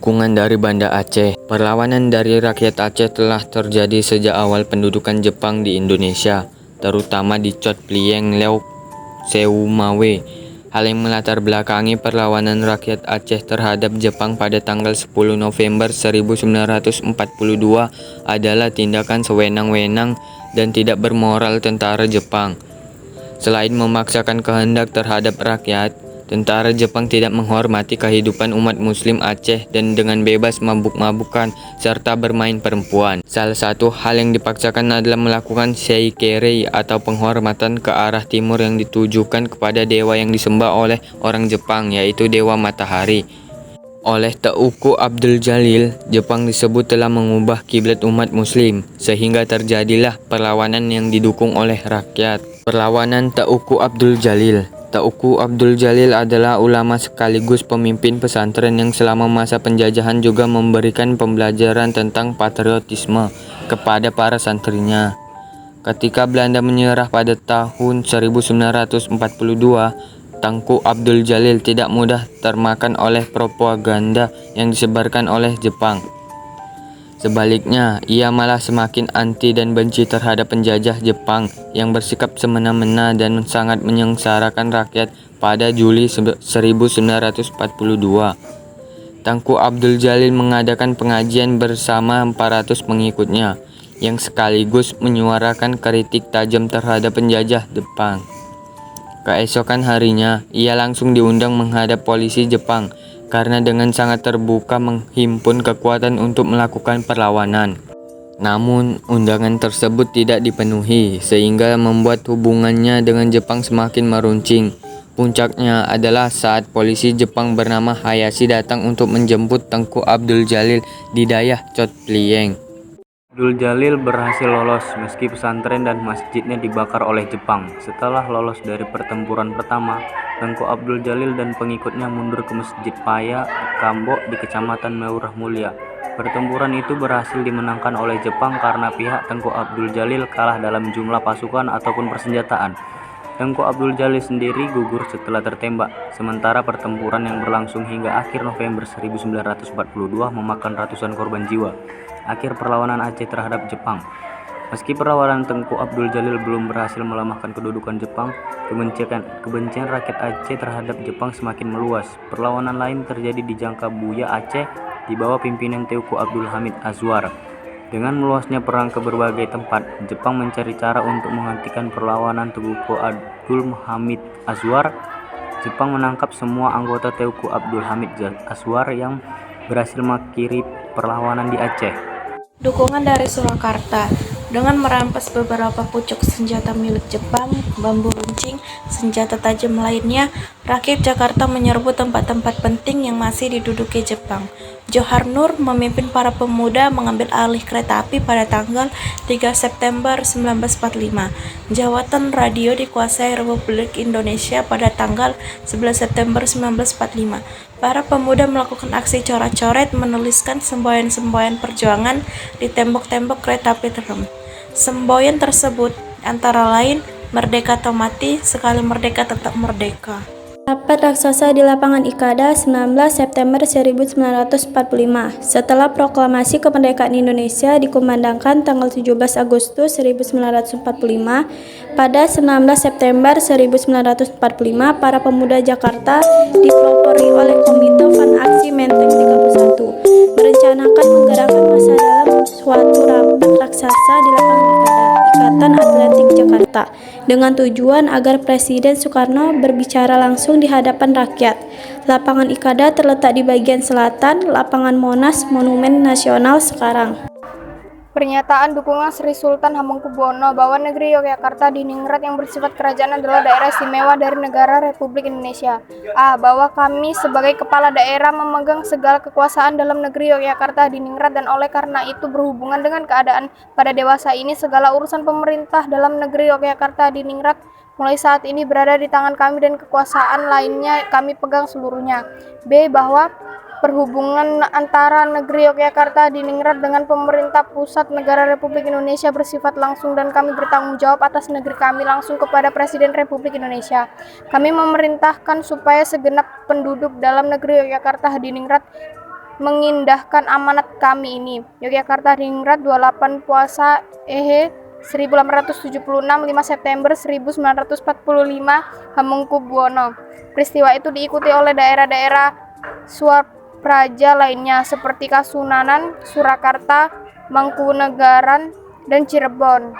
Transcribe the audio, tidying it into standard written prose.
dukungan dari Banda Aceh. Perlawanan dari rakyat Aceh telah terjadi sejak awal pendudukan Jepang di Indonesia, terutama di Chot Plieng Leok Seumawe. Hal yang melatar belakangi perlawanan rakyat Aceh terhadap Jepang pada tanggal 10 November 1942 adalah tindakan sewenang-wenang dan tidak bermoral tentara Jepang. Selain memaksakan kehendak terhadap rakyat, tentara Jepang tidak menghormati kehidupan umat muslim Aceh dan dengan bebas mabuk-mabukan serta bermain perempuan. Salah satu hal yang dipaksakan adalah melakukan seikere atau penghormatan ke arah timur yang ditujukan kepada dewa yang disembah oleh orang Jepang, yaitu Dewa Matahari. Oleh Teuku Abdul Jalil, Jepang disebut telah mengubah kiblat umat muslim, sehingga terjadilah perlawanan yang didukung oleh rakyat. Perlawanan Teuku Abdul Jalil. Teuku Abdul Jalil adalah ulama sekaligus pemimpin pesantren yang selama masa penjajahan juga memberikan pembelajaran tentang patriotisme kepada para santrinya. Ketika Belanda menyerah pada tahun 1942, Teuku Abdul Jalil tidak mudah termakan oleh propaganda yang disebarkan oleh Jepang. Sebaliknya, ia malah semakin anti dan benci terhadap penjajah Jepang yang bersikap semena-mena dan sangat menyengsarakan rakyat. Pada Juli 1942, Teuku Abdul Jalil mengadakan pengajian bersama 400 pengikutnya yang sekaligus menyuarakan kritik tajam terhadap penjajah Jepang. Keesokan harinya, ia langsung diundang menghadap polisi Jepang karena dengan sangat terbuka menghimpun kekuatan untuk melakukan perlawanan. Namun, undangan tersebut tidak dipenuhi, sehingga membuat hubungannya dengan Jepang semakin meruncing. Puncaknya adalah saat polisi Jepang bernama Hayashi datang untuk menjemput Teuku Abdul Jalil di Dayah Chot Plieng. Abdul Jalil berhasil lolos meski pesantren dan masjidnya dibakar oleh Jepang. Setelah lolos dari pertempuran pertama, Teuku Abdul Jalil dan pengikutnya mundur ke Masjid Paya Kambok di Kecamatan Meurah Mulia. Pertempuran itu berhasil dimenangkan oleh Jepang karena pihak Teuku Abdul Jalil kalah dalam jumlah pasukan ataupun persenjataan. Teuku Abdul Jalil sendiri gugur setelah tertembak, sementara pertempuran yang berlangsung hingga akhir November 1942 memakan ratusan korban jiwa. Akhir perlawanan Aceh terhadap Jepang. Meski perlawanan Teuku Abdul Jalil belum berhasil melemahkan kedudukan Jepang, kebencian rakyat Aceh terhadap Jepang semakin meluas. Perlawanan lain terjadi di Jangkabuya Aceh di bawah pimpinan Teuku Abdul Hamid Azwar. Dengan meluasnya perang ke berbagai tempat, Jepang mencari cara untuk menghentikan perlawanan Teuku Abdul Hamid Azwar. Jepang menangkap semua anggota Teuku Abdul Hamid Azwar yang berhasil mengakhiri perlawanan di Aceh. Dukungan dari Surakarta dengan merampas beberapa pucuk senjata milik Jepang, bambu runcing, senjata tajam lainnya, rakyat Jakarta menyerbu tempat-tempat penting yang masih diduduki Jepang. Johar Nur memimpin para pemuda mengambil alih kereta api pada tanggal 3 September 1945. Jawatan radio dikuasai Republik Indonesia pada tanggal 11 September 1945. Para pemuda melakukan aksi coret-coret menuliskan semboyan-semboyan perjuangan di tembok-tembok kereta api terem. Semboyan tersebut antara lain, "Merdeka atau mati, sekali merdeka tetap merdeka." Rapat raksasa di lapangan Ikada 19 September 1945. Setelah proklamasi kemerdekaan Indonesia dikumandangkan tanggal 17 Agustus 1945, pada 19 September 1945 para pemuda Jakarta dipelopori oleh Komite Van Aksi Menteng 31 merencanakan menggerakkan massa dalam suatu rapat raksasa di lapangan Ikada, Ikatan Atletik Jakarta, dengan tujuan agar Presiden Soekarno berbicara langsung di hadapan rakyat. Lapangan Ikada terletak di bagian selatan Lapangan Monas, Monumen Nasional sekarang. Pernyataan dukungan Sri Sultan Hamengkubuwono bahwa negeri Yogyakarta di Ningrat yang bersifat kerajaan adalah daerah istimewa dari negara Republik Indonesia. A. Bahwa kami sebagai kepala daerah memegang segala kekuasaan dalam negeri Yogyakarta di Ningrat dan oleh karena itu berhubungan dengan keadaan pada dewasa ini segala urusan pemerintah dalam negeri Yogyakarta di Ningrat mulai saat ini berada di tangan kami dan kekuasaan lainnya kami pegang seluruhnya. B. Bahwa perhubungan antara negeri Yogyakarta di Ningrat dengan pemerintah pusat negara Republik Indonesia bersifat langsung dan kami bertanggung jawab atas negeri kami langsung kepada Presiden Republik Indonesia. Kami memerintahkan supaya segenap penduduk dalam negeri Yogyakarta di Ningrat mengindahkan amanat kami ini. Yogyakarta Diningrat 28 Puasa Ehe 1876, 5 September 1945, Hamengkubuwono. Peristiwa itu diikuti oleh daerah-daerah Swapraja lainnya seperti Kasunanan, Surakarta, Mangkunegaran, dan Cirebon.